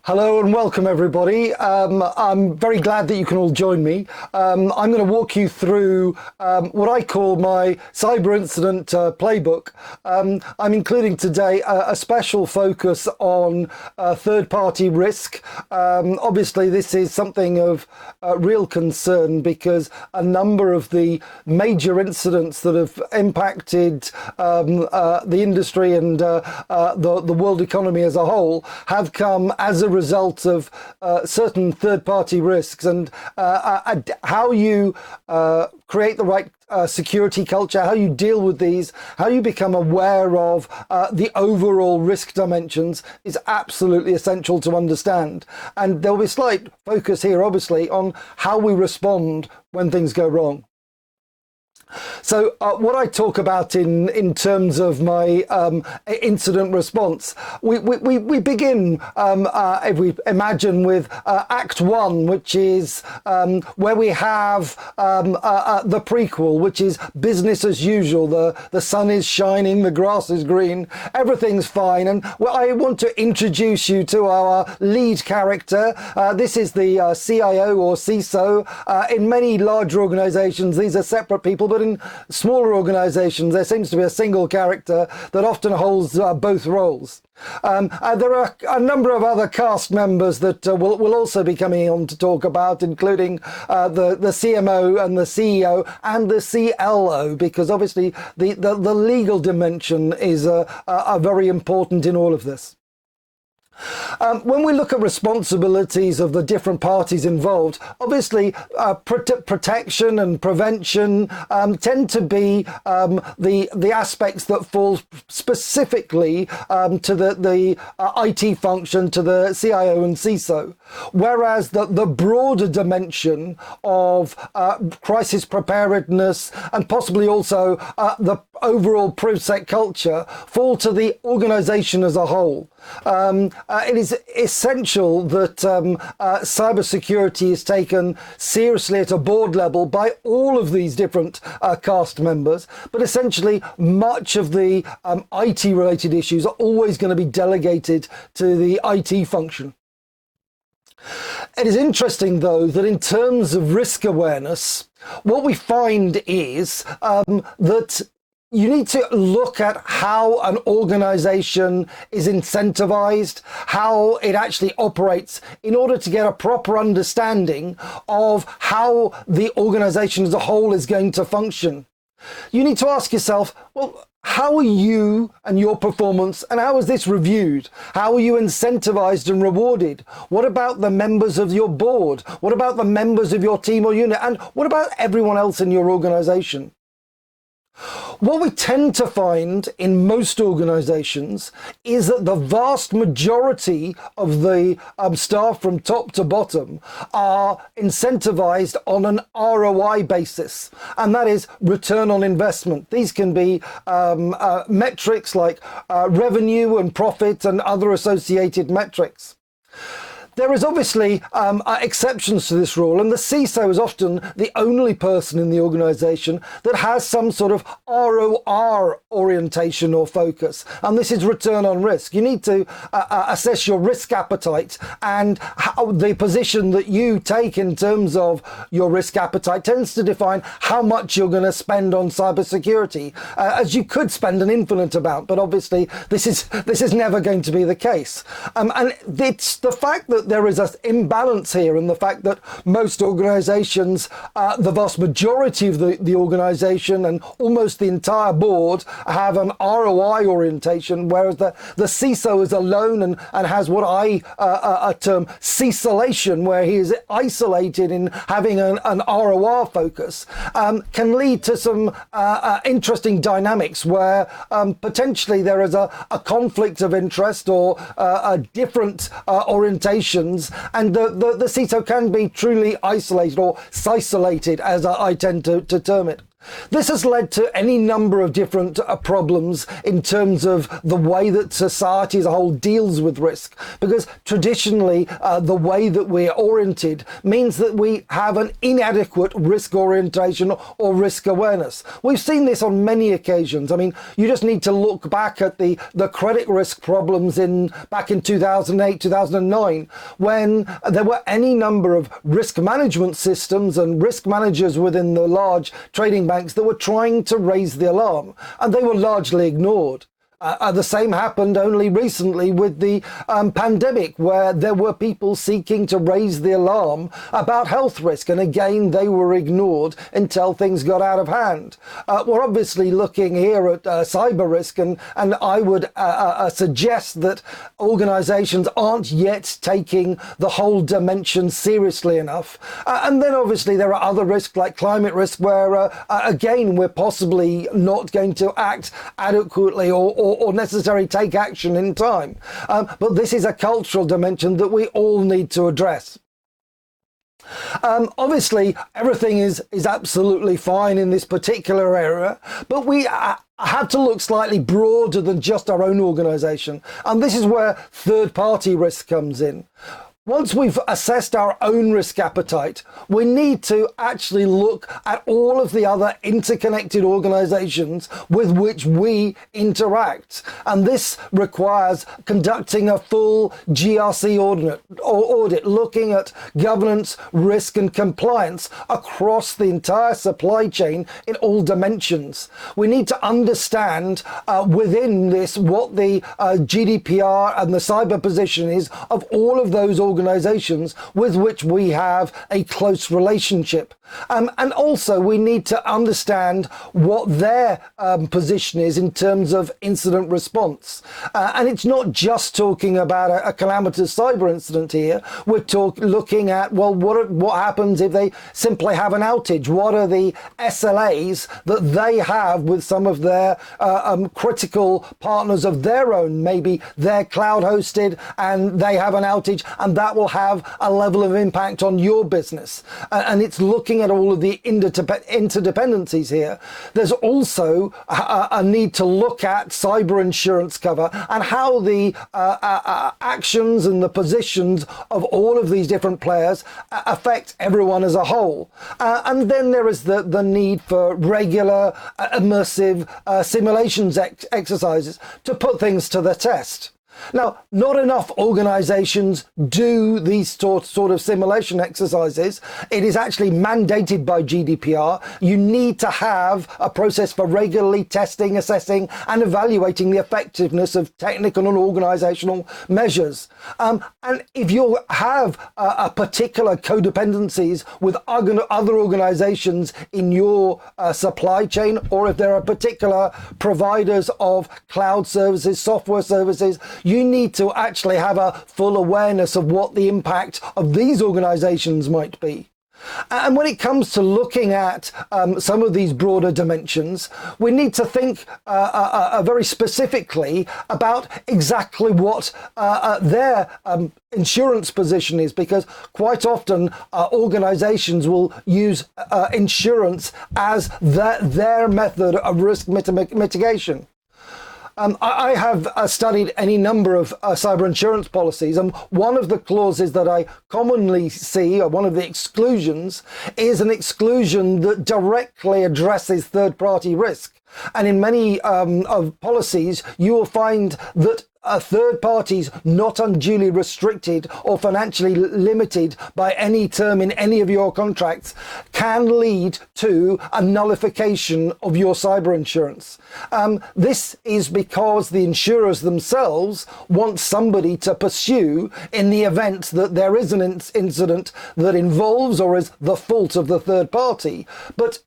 Hello and welcome everybody. I'm very glad that you can all join me. I'm going to walk you through what I call my cyber incident playbook. I'm including today a special focus on third-party risk. Obviously this is something of real concern because a number of the major incidents that have impacted the industry and the world economy as a whole have come as a result of certain third-party risks, and how you create the right security culture, how you deal with these, how you become aware of the overall risk dimensions is absolutely essential to understand. And there'll be slight focus here, obviously, on how we respond when things go wrong. So what I talk about in terms of my incident response, we begin, if we imagine, with Act 1, which is where we have the prequel, which is business as usual. The sun is shining, the grass is green, everything's fine. And I want to introduce you to our lead character. This is the CIO or CISO. In many larger organizations, these are separate people, but in smaller organizations, there seems to be a single character that often holds both roles. There are a number of other cast members that will also be coming on to talk about, including the CMO and the CEO and the CLO, because obviously the legal dimension is very important in all of this. When we look at responsibilities of the different parties involved, obviously protection and prevention tend to be the aspects that fall specifically to the IT function, to the CIO and CISO, whereas the broader dimension of crisis preparedness and possibly also the overall ProSec culture fall to the organization as a whole. It is essential that cybersecurity is taken seriously at a board level by all of these different cast members, but essentially much of the IT related issues are always going to be delegated to the IT function. It is interesting, though, that in terms of risk awareness, what we find is that you need to look at how an organization is incentivized, how it actually operates, in order to get a proper understanding of how the organization as a whole is going to function. You need to ask yourself, well, how are you and your performance, and how is this reviewed? How are you incentivized and rewarded? What about the members of your board? What about the members of your team or unit? And what about everyone else in your organization? What we tend to find in most organizations is that the vast majority of the staff from top to bottom are incentivized on an ROI basis, and that is return on investment. These can be metrics like revenue and profit and other associated metrics. There is obviously exceptions to this rule, and the CISO is often the only person in the organization that has some sort of ROR orientation or focus, and this is return on risk. You need to assess your risk appetite, and how the position that you take in terms of your risk appetite tends to define how much you're going to spend on cybersecurity, as you could spend an infinite amount, but obviously this is never going to be the case. And it's the fact that there is an imbalance here, and the fact that most organizations, the vast majority of the organization and almost the entire board have an ROI orientation, whereas the CISO is alone and has what I term CISolation, where he is isolated in having an ROR focus, can lead to some interesting dynamics where potentially there is a conflict of interest or a different orientations, and the CISO can be truly isolated or cisolated, as I tend to term it. This has led to any number of different problems in terms of the way that society as a whole deals with risk, because traditionally the way that we're oriented means that we have an inadequate risk orientation or risk awareness. We've seen this on many occasions. I mean, you just need to look back at the credit risk problems back in 2008, 2009, when there were any number of risk management systems and risk managers within the large trading banks that were trying to raise the alarm, and they were largely ignored. The same happened only recently with the pandemic, where there were people seeking to raise the alarm about health risk, and again they were ignored until things got out of hand. We're obviously looking here at cyber risk, and I would suggest that organisations aren't yet taking the whole dimension seriously enough. And then obviously there are other risks like climate risk, where again we're possibly not going to act adequately or necessarily take action in time. But this is a cultural dimension that we all need to address. Obviously, everything is absolutely fine in this particular area, but we have to look slightly broader than just our own organisation. And this is where third-party risk comes in. Once we've assessed our own risk appetite, we need to actually look at all of the other interconnected organisations with which we interact. And this requires conducting a full GRC audit, looking at governance, risk and compliance across the entire supply chain in all dimensions. We need to understand within this what the GDPR and the cyber position is of all of those organisations with which we have a close relationship. And also we need to understand what their position is in terms of incident response. And it's not just talking about a calamitous cyber incident here. We're looking at, well, what happens if they simply have an outage? What are the SLAs that they have with some of their critical partners of their own? Maybe they're cloud hosted and they have an outage, and that will have a level of impact on your business. And it's looking at all of the interdependencies here. There's also a need to look at cyber insurance cover and how the actions and the positions of all of these different players affect everyone as a whole. And then there is the need for regular immersive simulations exercises to put things to the test. Now, not enough organisations do these sort of simulation exercises. It is actually mandated by GDPR. You need to have a process for regularly testing, assessing and evaluating the effectiveness of technical and organisational measures. And if you have a particular codependencies with other organisations in your supply chain, or if there are particular providers of cloud services, software services, you need to actually have a full awareness of what the impact of these organisations might be. And when it comes to looking at some of these broader dimensions, we need to think very specifically about exactly what their insurance position is, because quite often organisations will use insurance as their method of risk mitigation. I have studied any number of cyber insurance policies, and one of the clauses that I commonly see, or one of the exclusions, is an exclusion that directly addresses third-party risk. And in many of policies, you will find that third parties not unduly restricted or financially limited by any term in any of your contracts can lead to a nullification of your cyber insurance. This is because the insurers themselves want somebody to pursue in the event that there is an incident that involves or is the fault of the third party. But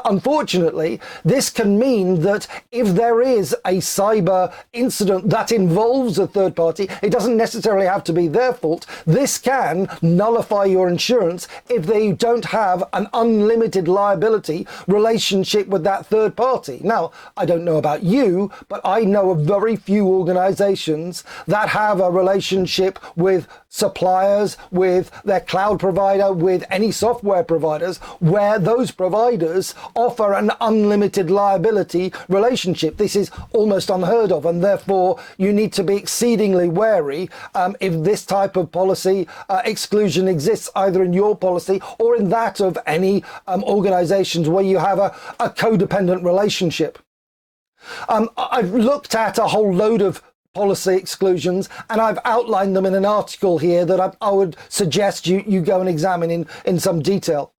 unfortunately, this can mean that if there is a cyber incident that involves a third party, it doesn't necessarily have to be their fault. This can nullify your insurance if they don't have an unlimited liability relationship with that third party. Now, I don't know about you, but I know of very few organizations that have a relationship with suppliers, with their cloud provider, with any software providers, where those providers offer an unlimited liability relationship. This is almost unheard of, and therefore you need to be exceedingly wary if this type of policy exclusion exists either in your policy or in that of any organizations where you have a codependent relationship. I've looked at a whole load of policy exclusions, and I've outlined them in an article here that I would suggest you go and examine in some detail.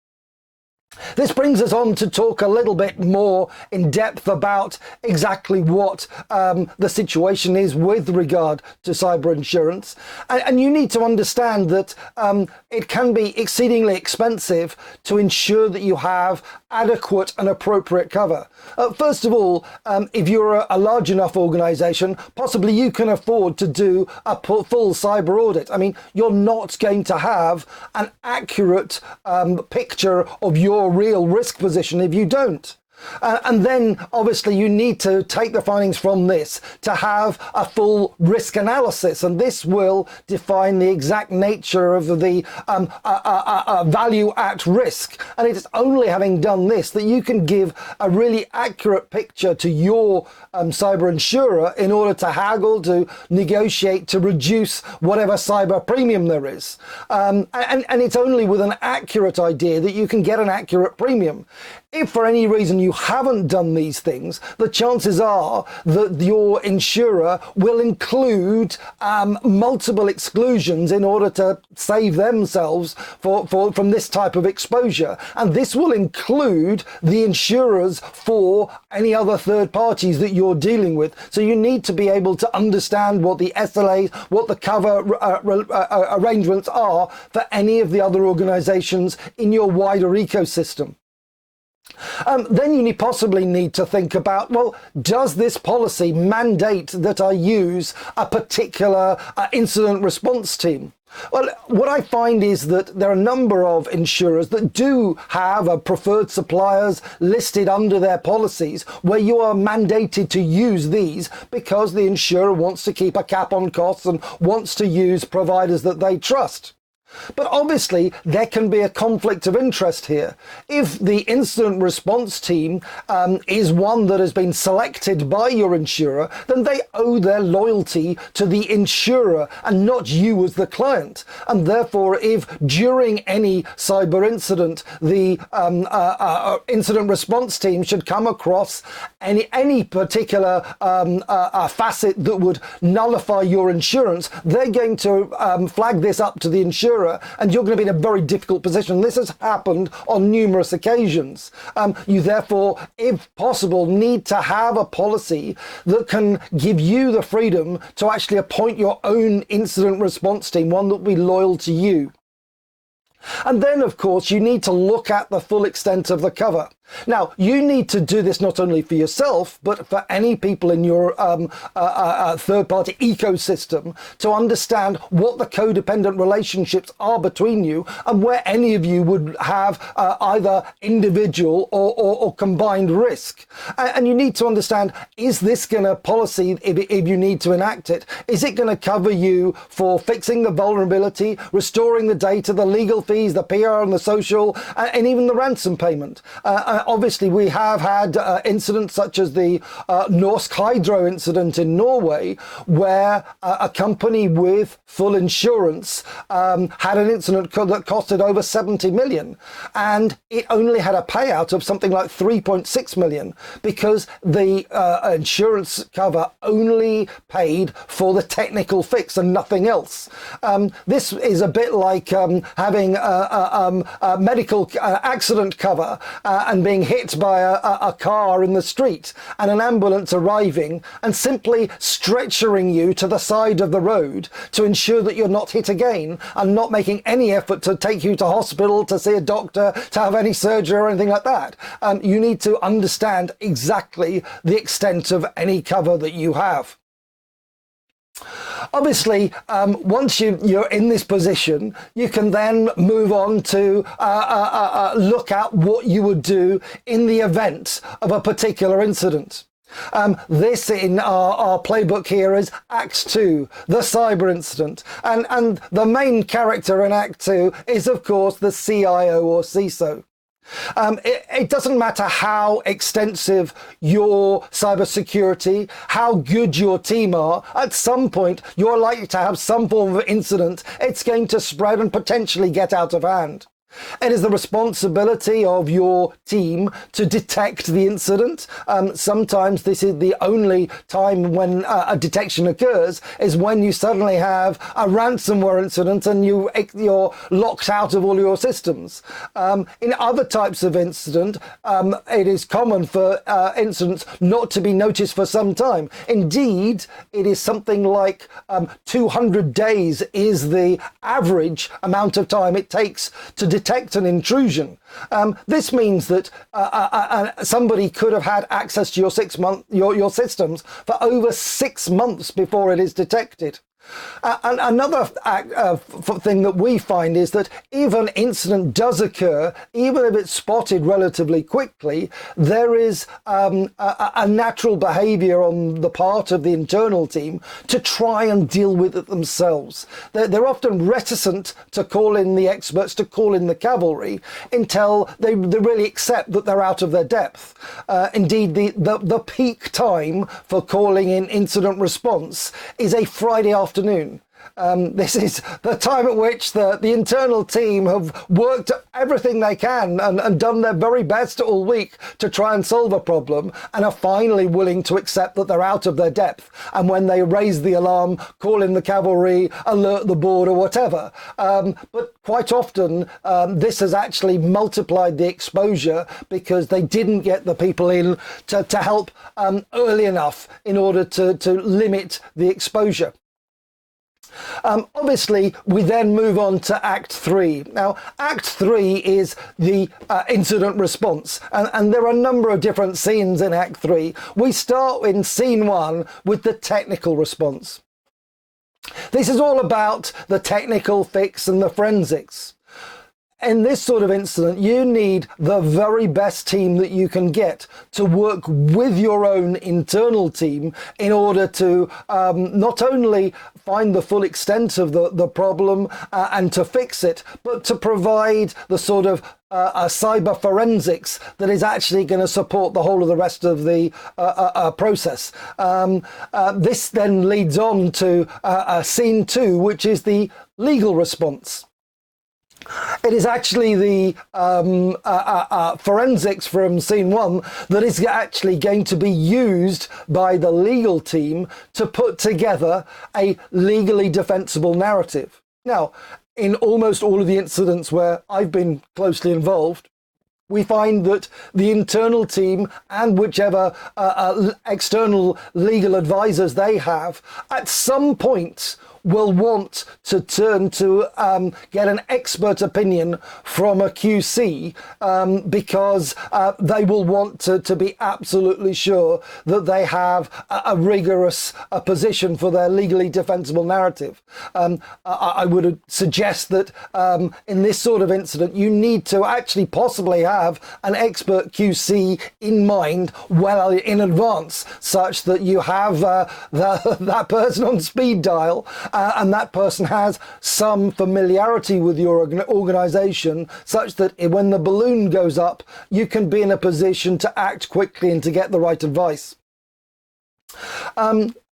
This brings us on to talk a little bit more in depth about exactly what the situation is with regard to cyber insurance. And you need to understand that it can be exceedingly expensive to ensure that you have adequate and appropriate cover. First of all, if you're a large enough organization, possibly you can afford to do a full cyber audit. I mean, you're not going to have an accurate picture of your real risk position if you don't. And then obviously you need to take the findings from this to have a full risk analysis, and this will define the exact nature of the value at risk. And it's only having done this that you can give a really accurate picture to your cyber insurer in order to haggle, to negotiate, to reduce whatever cyber premium there is. And it's only with an accurate idea that you can get an accurate premium. If for any reason you haven't done these things, the chances are that your insurer will include multiple exclusions in order to save themselves from this type of exposure. And this will include the insurers for any other third parties that you're dealing with. So you need to be able to understand what the SLAs, what the cover arrangements are for any of the other organizations in your wider ecosystem. Then you possibly need to think about, well, does this policy mandate that I use a particular incident response team? Well, what I find is that there are a number of insurers that do have preferred suppliers listed under their policies where you are mandated to use these because the insurer wants to keep a cap on costs and wants to use providers that they trust. But obviously there can be a conflict of interest here. If the incident response team is one that has been selected by your insurer, then they owe their loyalty to the insurer and not you as the client. And therefore, if during any cyber incident, the incident response team should come across any particular facet that would nullify your insurance, they're going to flag this up to the insurer, and you're going to be in a very difficult position. This has happened on numerous occasions. You therefore, if possible, need to have a policy that can give you the freedom to actually appoint your own incident response team, one that will be loyal to you. And then, of course, you need to look at the full extent of the cover. Now, you need to do this not only for yourself, but for any people in your third-party ecosystem to understand what the codependent relationships are between you and where any of you would have either individual or combined risk. And you need to understand, is this going to policy, if you need to enact it, is it going to cover you for fixing the vulnerability, restoring the data, the legal fees, the PR and the social, and even the ransom payment? Obviously, we have had incidents such as the Norsk Hydro incident in Norway, where a company with full insurance had an incident that costed over 70 million, and it only had a payout of something like 3.6 million because the insurance cover only paid for the technical fix and nothing else. This is a bit like having a medical accident cover and being hit by a car in the street and an ambulance arriving and simply stretchering you to the side of the road to ensure that you're not hit again and not making any effort to take you to hospital, to see a doctor, to have any surgery or anything like that. You need to understand exactly the extent of any cover that you have. Obviously, once you're in this position, you can then move on to look at what you would do in the event of a particular incident. This in our playbook here is Act 2, the cyber incident. And the main character in Act 2 is, of course, the CIO or CISO. It doesn't matter how extensive your cybersecurity, how good your team are, at some point you're likely to have some form of incident. It's going to spread and potentially get out of hand. It is the responsibility of your team to detect the incident. Sometimes this is the only time when a detection occurs, is when you suddenly have a ransomware incident and you're locked out of all your systems. In other types of incident, it is common for incidents not to be noticed for some time. Indeed, it is something like 200 days is the average amount of time it takes to detect an intrusion. This means that somebody could have had access to your systems for over 6 months before it is detected. And another thing that we find is that if an incident does occur, even if it's spotted relatively quickly, there is a natural behavior on the part of the internal team to try and deal with it themselves. They're often reticent to call in the experts, to call in the cavalry, until they really accept that they're out of their depth. Indeed, the peak time for calling in incident response is a Friday afternoon. This is the time at which the internal team have worked everything they can and done their very best all week to try and solve a problem, and are finally willing to accept that they're out of their depth. And when they raise the alarm, call in the cavalry, alert the board or whatever. But quite often this has actually multiplied the exposure because they didn't get the people in to help early enough in order to limit the exposure. Obviously, we then move on to Act 3. Now, Act 3 is the incident response, and there are a number of different scenes in Act 3. We start in Scene 1 with the technical response. This is all about the technical fix and the forensics. In this sort of incident, you need the very best team that you can get to work with your own internal team in order to not only find the full extent of the problem and to fix it, but to provide the sort of cyber forensics that is actually going to support the whole of the rest of the process. This then leads on to Scene 2, which is the legal response. It is actually the forensics from Scene 1 that is actually going to be used by the legal team to put together a legally defensible narrative. Now, in almost all of the incidents where I've been closely involved, we find that the internal team and whichever external legal advisors they have, at some point will want to turn to get an expert opinion from a QC because they will want to be absolutely sure that they have a rigorous position for their legally defensible narrative. I would suggest that in this sort of incident, you need to actually possibly have an expert QC in mind well in advance, such that you have that person on speed dial and that person has some familiarity with your organization, such that when the balloon goes up, you can be in a position to act quickly and to get the right advice.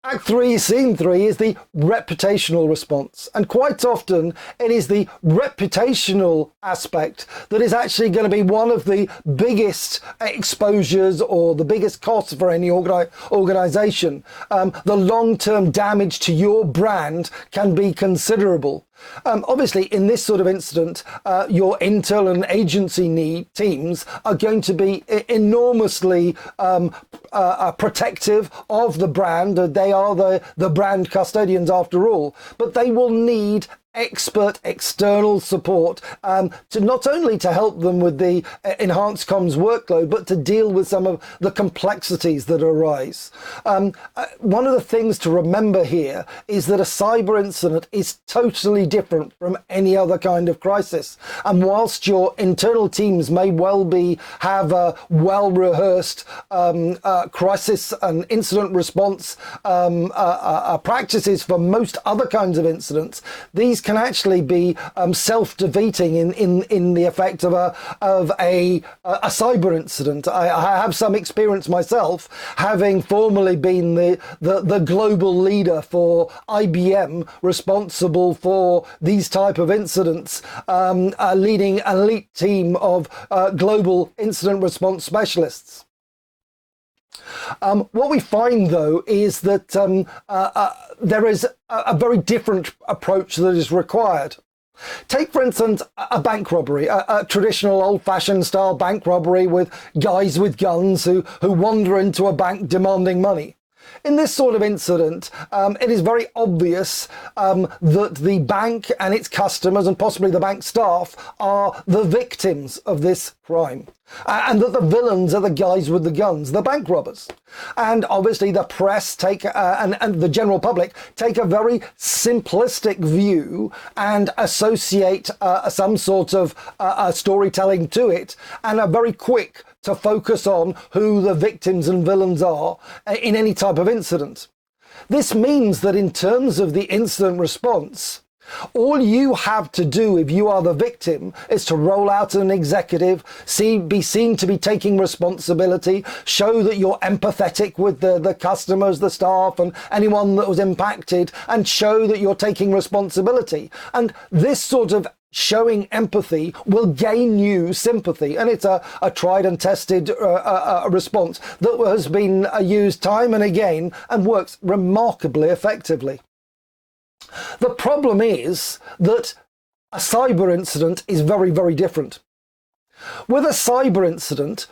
Act 3, Scene 3 is the reputational response, and quite often it is the reputational aspect that is actually going to be one of the biggest exposures or the biggest costs for any organization. The long-term damage to your brand can be considerable. Obviously, in this sort of incident, your internal and agency teams are going to be enormously protective of the brand. They are the brand custodians after all, but they will need expert external support to not only to help them with the enhanced comms workload, but to deal with some of the complexities that arise. One of the things to remember here is that a cyber incident is totally different from any other kind of crisis. And whilst your internal teams may well have a well-rehearsed crisis and incident response practices for most other kinds of incidents, these can actually be self-defeating in the effect of a cyber incident. I have some experience myself, having formerly been the global leader for IBM, responsible for these type of incidents, leading an elite team of global incident response specialists. What we find, though, is that there is a very different approach that is required. Take, for instance, a bank robbery, a traditional old-fashioned style bank robbery with guys with guns who wander into a bank demanding money. In this sort of incident, it is very obvious that the bank and its customers, and possibly the bank staff, are the victims of this crime. And that the villains are the guys with the guns, the bank robbers. And obviously the press and the general public take a very simplistic view and associate some sort of storytelling to it, and are very quick to focus on who the victims and villains are in any type of incident. This means that in terms of the incident response, all you have to do if you are the victim is to roll out an executive, be seen to be taking responsibility, show that you're empathetic with the customers, the staff and anyone that was impacted, and show that you're taking responsibility. And this sort of showing empathy will gain you sympathy, and it's a tried and tested response that has been used time and again and works remarkably effectively. The problem is that a cyber incident is very, very different. With a cyber incident,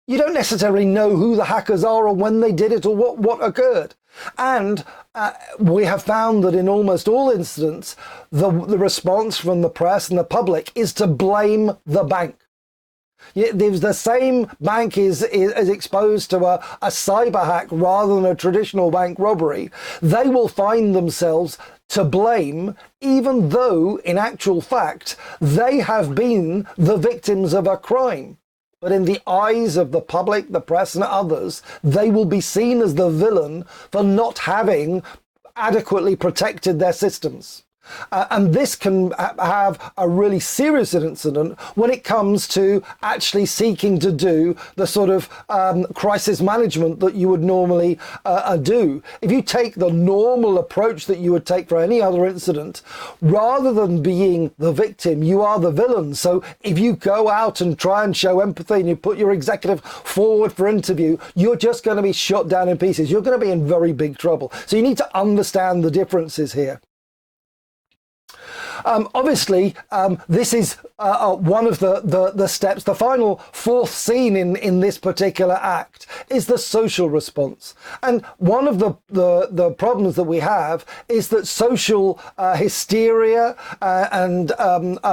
you don't necessarily know who the hackers are or when they did it or what occurred. And we have found that in almost all incidents, the response from the press and the public is to blame the bank. If the same bank is exposed to a cyber hack rather than a traditional bank robbery, they will find themselves to blame, even though in actual fact they have been the victims of a crime. But in the eyes of the public, the press and others, they will be seen as the villain for not having adequately protected their systems. And this can have a really serious incident when it comes to actually seeking to do the sort of crisis management that you would normally do. If you take the normal approach that you would take for any other incident, rather than being the victim, you are the villain. So if you go out and try and show empathy and you put your executive forward for interview, you're just going to be shot down in pieces. You're going to be in very big trouble. So you need to understand the differences here. Obviously, this is one of the steps. The final fourth scene in this particular act is the social response. And one of the problems that we have is that social hysteria and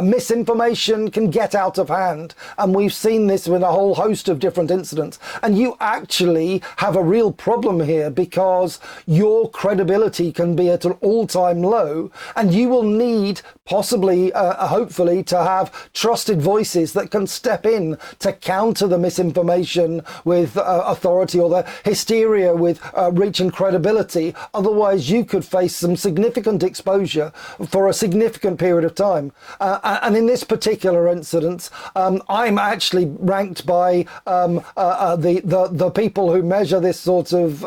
misinformation can get out of hand. And we've seen this with a whole host of different incidents. And you actually have a real problem here because your credibility can be at an all-time low, and you will need possibly, hopefully, to have trusted voices that can step in to counter the misinformation with authority, or the hysteria with reach and credibility. Otherwise, you could face some significant exposure for a significant period of time. And in this particular incident, I'm actually ranked by the people who measure this sort of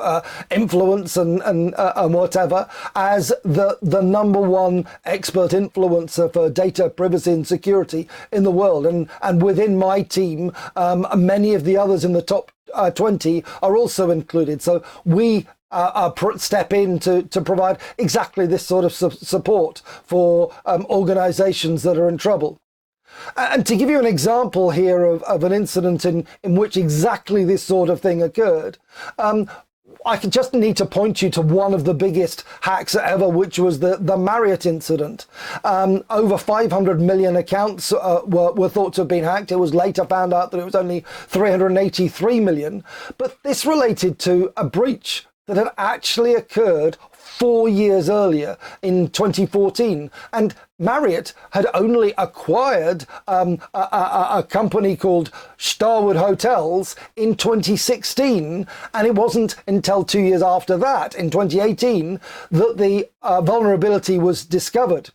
influence and whatever as the number one expert influencer for data privacy and security in the world. And within my team, many of the others in the top 20 are also included. So we step in to provide exactly this sort of support for organizations that are in trouble. And to give you an example here of an incident in which exactly this sort of thing occurred, I could just need to point you to one of the biggest hacks ever, which was the Marriott incident. Over 500 million accounts were thought to have been hacked. It was later found out that it was only 383 million. But this related to a breach that had actually occurred 4 years earlier in 2014. And Marriott had only acquired a company called Starwood Hotels in 2016. And it wasn't until 2 years after that, in 2018, that the vulnerability was discovered.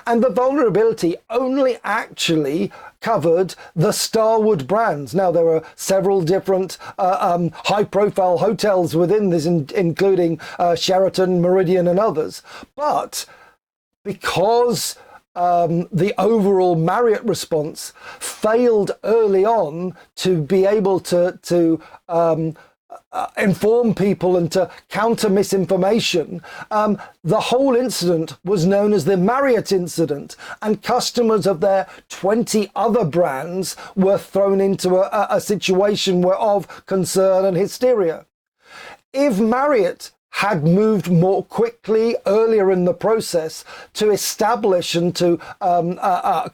And the vulnerability only actually covered the Starwood brands. Now, there were several different high-profile hotels within this, including Sheraton, Meridian, and others. But because the overall Marriott response failed early on to be able to inform people and to counter misinformation, the whole incident was known as the Marriott incident, and customers of their 20 other brands were thrown into a situation of concern and hysteria. If Marriott had moved more quickly earlier in the process to establish and to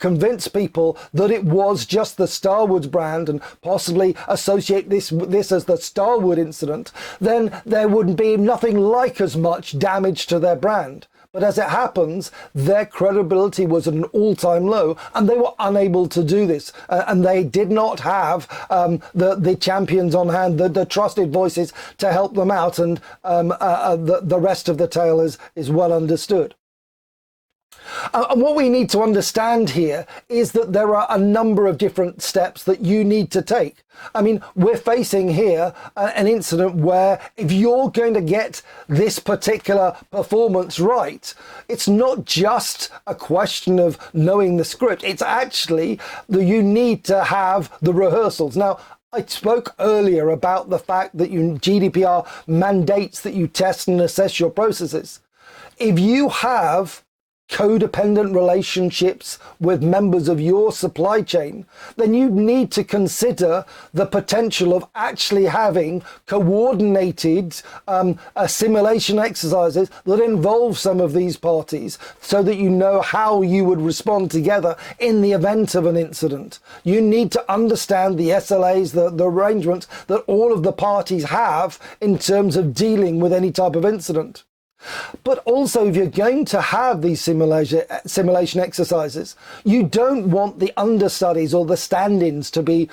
convince people that it was just the Starwood brand and possibly associate this as the Starwood incident, then there would be nothing like as much damage to their brand. But as it happens, their credibility was at an all-time low, and they were unable to do this. And they did not have the champions on hand, the trusted voices to help them out. And the rest of the tale is well understood. And what we need to understand here is that there are a number of different steps that you need to take. I mean, we're facing here an incident where if you're going to get this particular performance right, it's not just a question of knowing the script. It's actually that you need to have the rehearsals. Now, I spoke earlier about the fact that GDPR mandates that you test and assess your processes. If you have codependent relationships with members of your supply chain, then you need to consider the potential of actually having coordinated simulation exercises that involve some of these parties so that you know how you would respond together in the event of an incident. You need to understand the SLAs, the arrangements that all of the parties have in terms of dealing with any type of incident. But also, if you're going to have these simulation exercises, you don't want the understudies or the stand-ins to be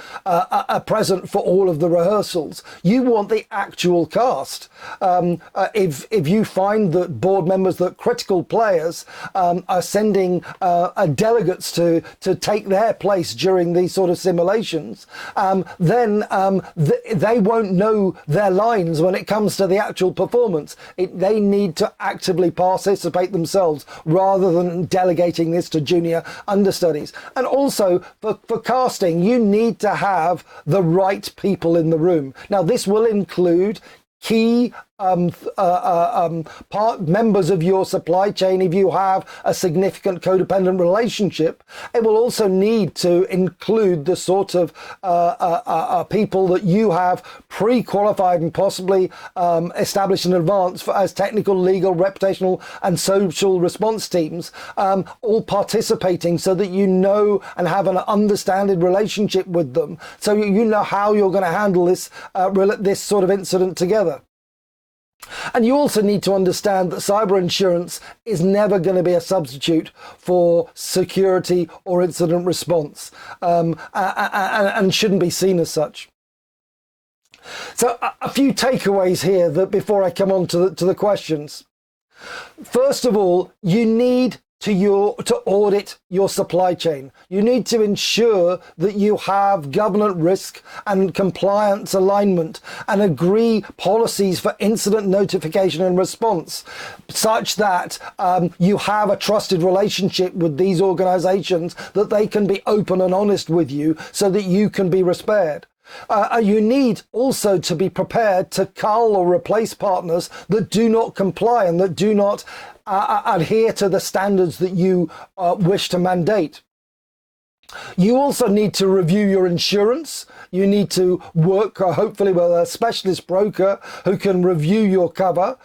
present for all of the rehearsals. You want the actual cast. If you find that board members, that critical players are sending delegates to take their place during these sort of simulations, then they won't know their lines when it comes to the actual performance. They need to actively participate themselves rather than delegating this to junior understudies. And also for casting, you need to have the right people in the room. Now, this will include key members of your supply chain. If you have a significant codependent relationship, it will also need to include the sort of people that you have pre-qualified and possibly established in advance as technical, legal, reputational and social response teams, all participating so that you know and have an understanding relationship with them, so you know how you're going to handle this this sort of incident together. And you also need to understand that cyber insurance is never going to be a substitute for security or incident response, and shouldn't be seen as such. So a few takeaways here that before I come on to the questions. First of all, you need to audit your supply chain. You need to ensure that you have governance risk and compliance alignment and agree policies for incident notification and response such that you have a trusted relationship with these organizations, that they can be open and honest with you so that you can be spared. You need also to be prepared to cull or replace partners that do not comply and that do not adhere to the standards that you wish to mandate. You also need to review your insurance. You need to work, hopefully, with a specialist broker who can review your cover,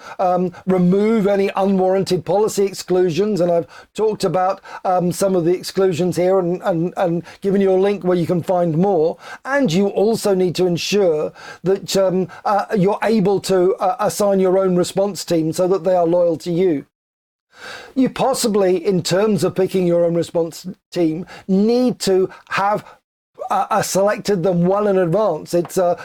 remove any unwarranted policy exclusions. And I've talked about some of the exclusions here and given you a link where you can find more. And you also need to ensure that you're able to assign your own response team so that they are loyal to you. You possibly, in terms of picking your own response team, need to have selected them well in advance.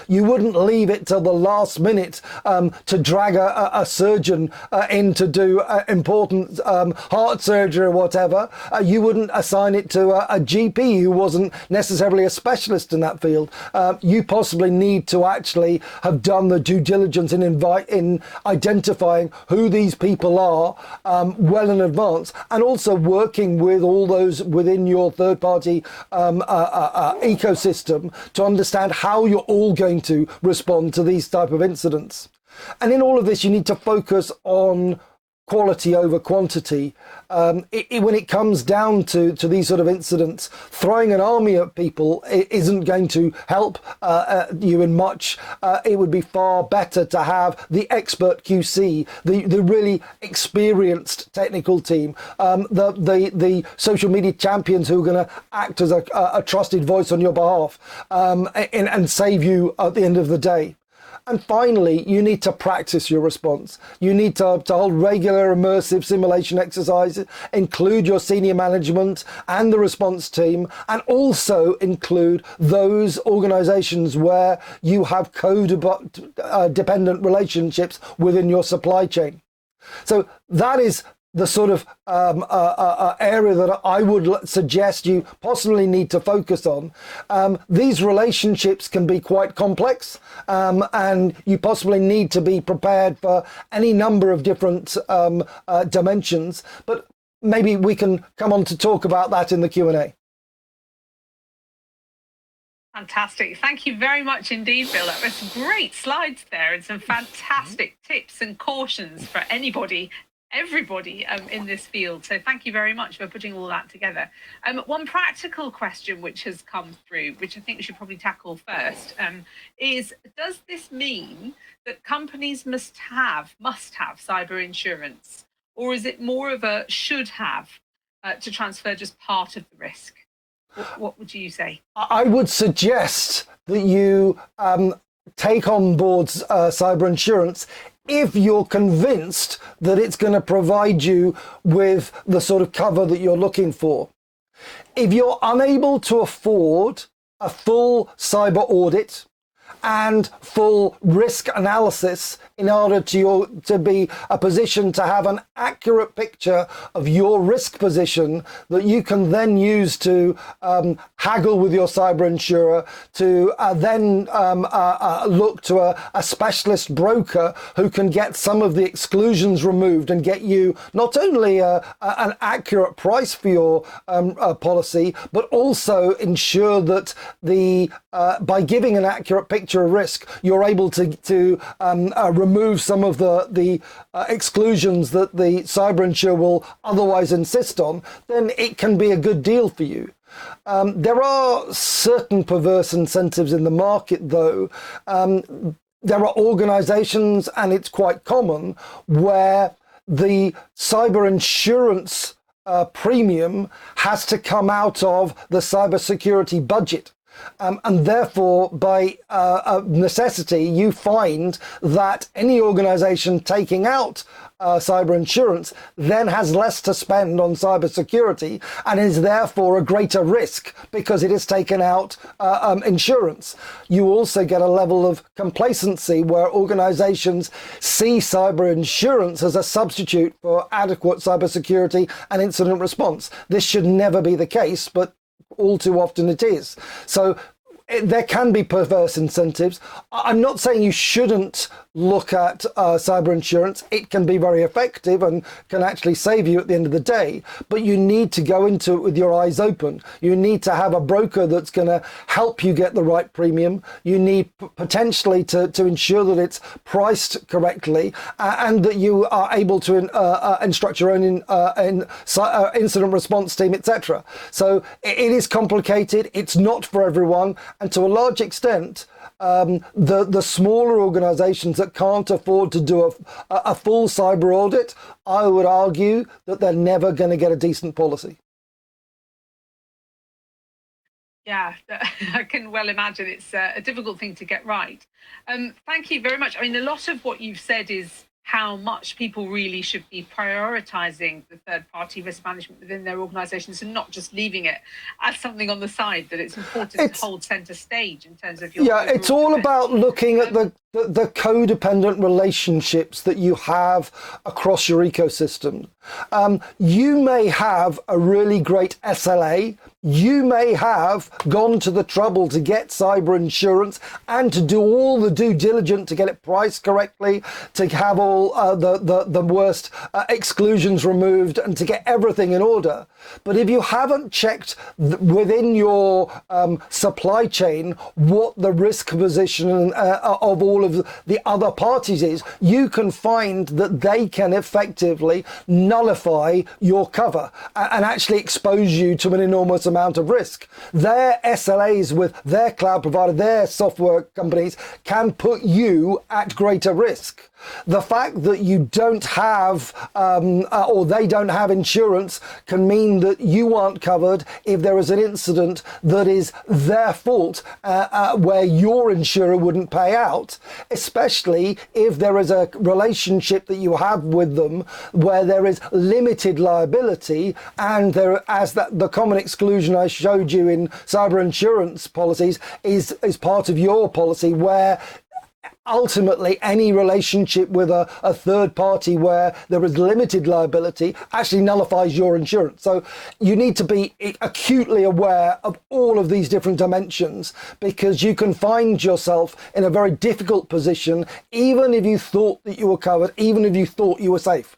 You wouldn't leave it till the last minute to drag a surgeon in to do important heart surgery or whatever. You wouldn't assign it to a GP who wasn't necessarily a specialist in that field. You possibly need to actually have done the due diligence in identifying who these people are well in advance, and also working with all those within your third-party ecosystem to understand how you're all going to respond to these type of incidents. And in all of this, you need to focus on quality over quantity. When it comes down to these sort of incidents, throwing an army at people isn't going to help you in much. It would be far better to have the expert QC, the really experienced technical team, the social media champions who are going to act as a trusted voice on your behalf and save you at the end of the day. And finally, you need to practice your response. You need to hold regular immersive simulation exercises, include your senior management and the response team, and also include those organizations where you have codependent relationships within your supply chain. So that is the sort of area that I would suggest you possibly need to focus on. These relationships can be quite complex, and you possibly need to be prepared for any number of different dimensions, but maybe we can come on to talk about that in the Q&A. Fantastic. Thank you very much indeed, Bill. That was some great slides there and some fantastic tips and cautions for everybody in this field. So thank you very much for putting all that together. One practical question which has come through, which I think we should probably tackle first, is does this mean that companies must have cyber insurance, or is it more of a should have to transfer just part of the risk? What would you say? I would suggest that you take on board cyber insurance if you're convinced that it's going to provide you with the sort of cover that you're looking for. If you're unable to afford a full cyber audit and full risk analysis in order to be a position to have an accurate picture of your risk position that you can then use to haggle with your cyber insurer, to then look to a specialist broker who can get some of the exclusions removed and get you not only an accurate price for your policy, but also ensure that by giving an accurate picture of risk, you're able to remove some of the exclusions that the cyber insurer will otherwise insist on, then it can be a good deal for you. There are certain perverse incentives in the market, though. There are organizations, and it's quite common, where the cyber insurance premium has to come out of the cybersecurity budget. And therefore, by necessity, you find that any organization taking out cyber insurance then has less to spend on cybersecurity and is therefore a greater risk because it has taken out insurance. You also get a level of complacency where organizations see cyber insurance as a substitute for adequate cybersecurity and incident response. This should never be the case, but all too often it is. So there can be perverse incentives. I'm not saying you shouldn't look at cyber insurance. It can be very effective and can actually save you at the end of the day, but you need to go into it with your eyes open. You need to have a broker that's going to help you get the right premium. You need potentially to ensure that it's priced correctly, and that you are able to instruct your own incident response team, etc. So it is complicated. It's not for everyone, and to a large extent, the smaller organizations that can't afford to do a full cyber audit, I would argue that they're never going to get a decent policy. Yeah, I can well imagine it's a difficult thing to get right. Thank you very much. I mean, a lot of what you've said is how much people really should be prioritizing the third-party risk management within their organizations and not just leaving it as something on the side, that it's important to hold center stage in terms of your... Yeah, it's all about looking at the codependent relationships that you have across your ecosystem. You may have a really great SLA. You may have gone to the trouble to get cyber insurance and to do all the due diligence to get it priced correctly, to have all the worst exclusions removed, and to get everything in order. But if you haven't checked within your supply chain what the risk position of all of the other parties is, you can find that they can effectively nullify your cover and actually expose you to an enormous amount of risk. Their SLAs with their cloud provider, their software companies, can put you at greater risk. The fact that you don't have or they don't have insurance can mean that you aren't covered if there is an incident that is their fault, where your insurer wouldn't pay out, especially if there is a relationship that you have with them where there is limited liability, and there, as the common exclusion I showed you in cyber insurance policies is part of your policy, where ultimately any relationship with a third party where there is limited liability actually nullifies your insurance. So you need to be acutely aware of all of these different dimensions, because you can find yourself in a very difficult position even if you thought that you were covered, even if you thought you were safe.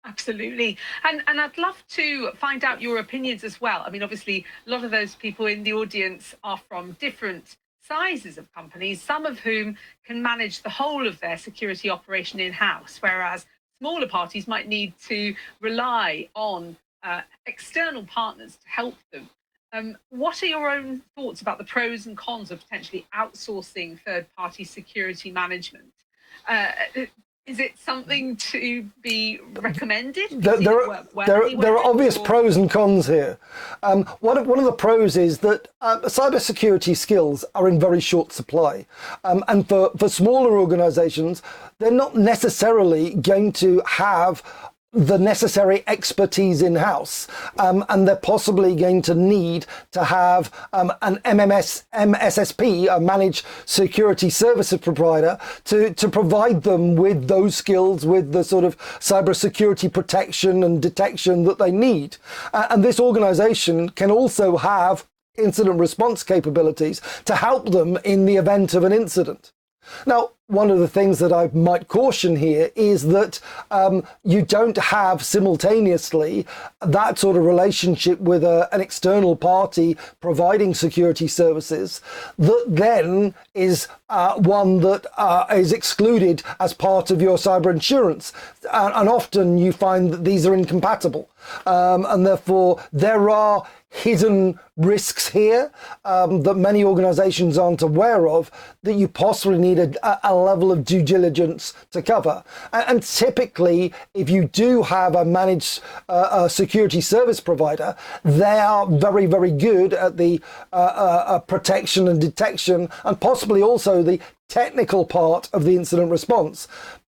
Absolutely. And I'd love to find out your opinions as well. I mean, obviously, a lot of those people in the audience are from different sizes of companies, some of whom can manage the whole of their security operation in-house, whereas smaller parties might need to rely on external partners to help them. What are your own thoughts about the pros and cons of potentially outsourcing third-party security management? Is it something to be recommended? There are obvious pros and cons here. One of the pros is that cybersecurity skills are in very short supply. And for smaller organizations, they're not necessarily going to have the necessary expertise in-house, and they're possibly going to need to have an MSSP, a managed security services provider, to provide them with those skills, with the sort of cybersecurity protection and detection that they need. And this organization can also have incident response capabilities to help them in the event of an incident. Now, one of the things that I might caution here is that you don't have simultaneously that sort of relationship with an external party providing security services that then is one that is excluded as part of your cyber insurance. And often you find that these are incompatible. And therefore, there are hidden risks here that many organizations aren't aware of, that you possibly need a level of due diligence to cover. And typically, if you do have a managed security service provider, they are very, very good at the protection and detection, and possibly also the technical part of the incident response.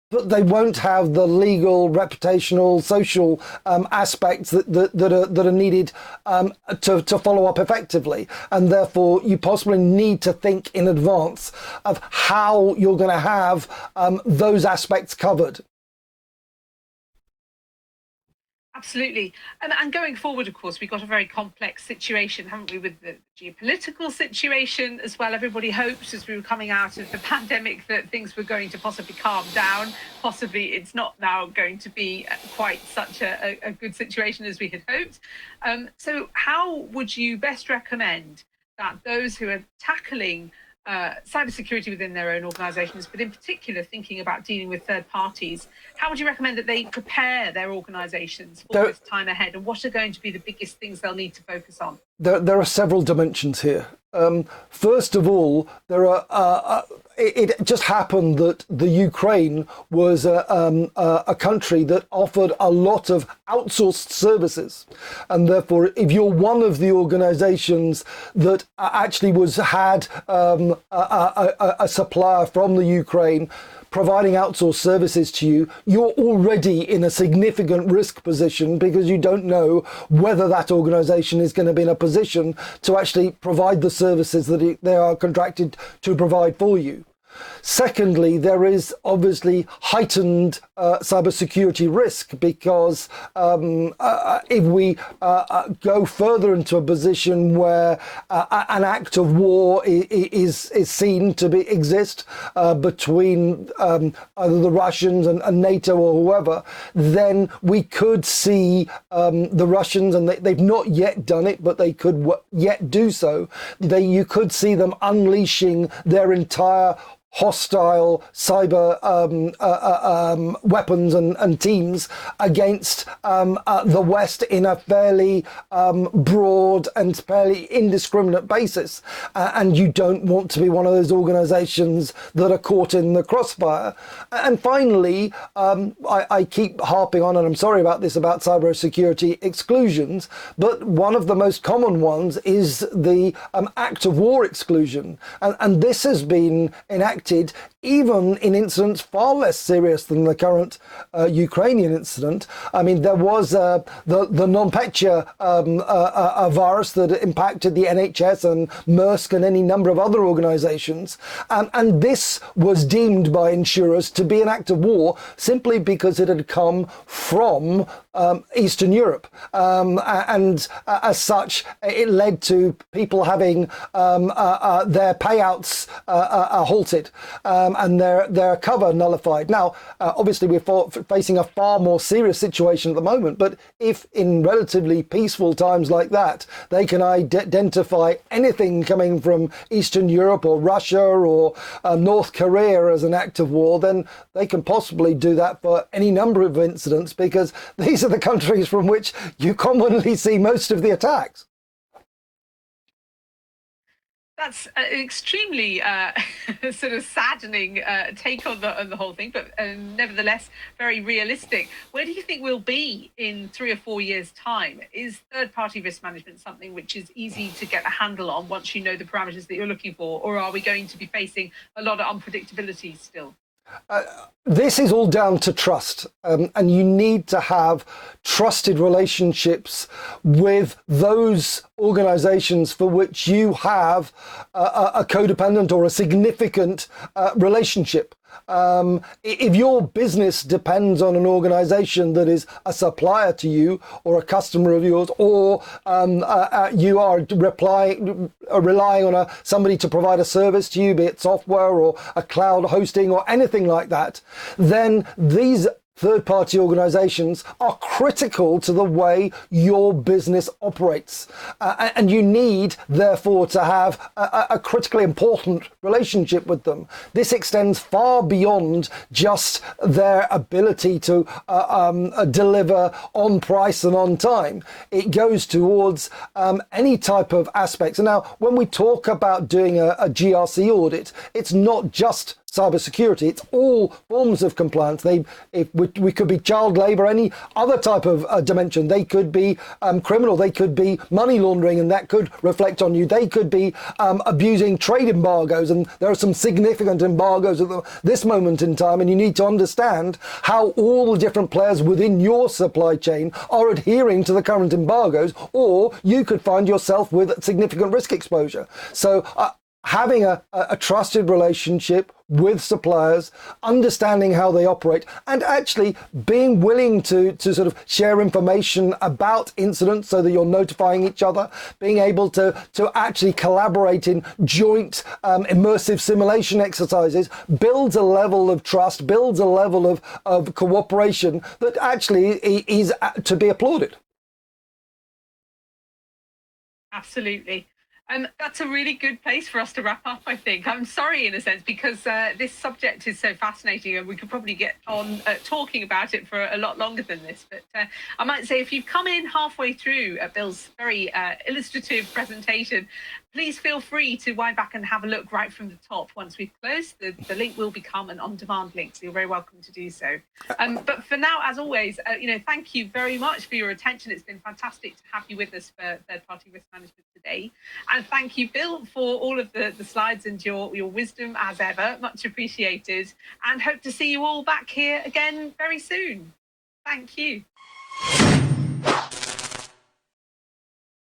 But they won't have the legal, reputational, social aspects that are needed to follow up effectively. And therefore, you possibly need to think in advance of how you're going to have those aspects covered. Absolutely. And going forward, of course, we've got a very complex situation, haven't we, with the geopolitical situation as well. Everybody hoped as we were coming out of the pandemic that things were going to possibly calm down. Possibly it's not now going to be quite such a good situation as we had hoped. So how would you best recommend that those who are tackling cybersecurity within their own organisations, but in particular thinking about dealing with third parties, how would you recommend that they prepare their organisations for this time ahead, and what are going to be the biggest things they'll need to focus on? There are several dimensions here. First of all, it just happened that the Ukraine was a country that offered a lot of outsourced services, and therefore, if you're one of the organisations that actually had a supplier from the Ukraine providing outsourced services to you, you're already in a significant risk position because you don't know whether that organisation is going to be in a position to actually provide the services that they are contracted to provide for you. Secondly, there is obviously heightened cybersecurity risk because if we go further into a position where an act of war is seen to exist between either the Russians and NATO or whoever, then we could see the Russians, and they've not yet done it, but they could yet do so. You could see them unleashing their entire hostile cyber weapons and teams against the West in a fairly broad and fairly indiscriminate basis. And you don't want to be one of those organizations that are caught in the crossfire. And finally, I keep harping on, and I'm sorry about this, about cybersecurity exclusions, but one of the most common ones is the act of war exclusion. And this has been enacted even in incidents far less serious than the current Ukrainian incident. I mean, there was the NotPetya virus that impacted the NHS and Maersk and any number of other organizations. And this was deemed by insurers to be an act of war simply because it had come from Eastern Europe. And as such, it led to people having their payouts halted and their cover nullified. Now, obviously, we're facing a far more serious situation at the moment, but if in relatively peaceful times like that, they can identify anything coming from Eastern Europe or Russia or North Korea as an act of war, then they can possibly do that for any number of incidents, because these are the countries from which you commonly see most of the attacks. That's an extremely sort of saddening take on the whole thing, but nevertheless very realistic. Where do you think we'll be in 3 or 4 years' time? Is third-party risk management something which is easy to get a handle on once you know the parameters that you're looking for, or are we going to be facing a lot of unpredictability still? This is all down to trust, and you need to have trusted relationships with those organizations for which you have a codependent or a significant relationship. If your business depends on an organization that is a supplier to you or a customer of yours, or you are relying on somebody to provide a service to you, be it software or a cloud hosting or anything like that, then these third-party organizations are critical to the way your business operates. And you need, therefore, to have a critically important relationship with them. This extends far beyond just their ability to deliver on price and on time. It goes towards any type of aspects. And now, when we talk about doing a GRC audit, it's not just cybersecurity, it's all forms of compliance. We could be child labour, any other type of dimension. They could be criminal, they could be money laundering, and that could reflect on you. They could be abusing trade embargoes, and there are some significant embargoes at this moment in time, and you need to understand how all the different players within your supply chain are adhering to the current embargoes, or you could find yourself with significant risk exposure. So having a trusted relationship with suppliers, understanding how they operate, and actually being willing to sort of share information about incidents so that you're notifying each other, being able to actually collaborate in joint immersive simulation exercises builds a level of trust, builds a level of cooperation that actually is to be applauded. Absolutely. That's a really good place for us to wrap up, I think. I'm sorry, in a sense, because this subject is so fascinating and we could probably get on talking about it for a lot longer than this. But I might say if you've come in halfway through Bill's very illustrative presentation, please feel free to wind back and have a look right from the top. Once we've closed, the link will become an on-demand link, so you're very welcome to do so. But for now, as always, thank you very much for your attention. It's been fantastic to have you with us for third-party risk management today. And thank you, Bill, for all of the slides and your wisdom as ever. Much appreciated. And hope to see you all back here again very soon. Thank you.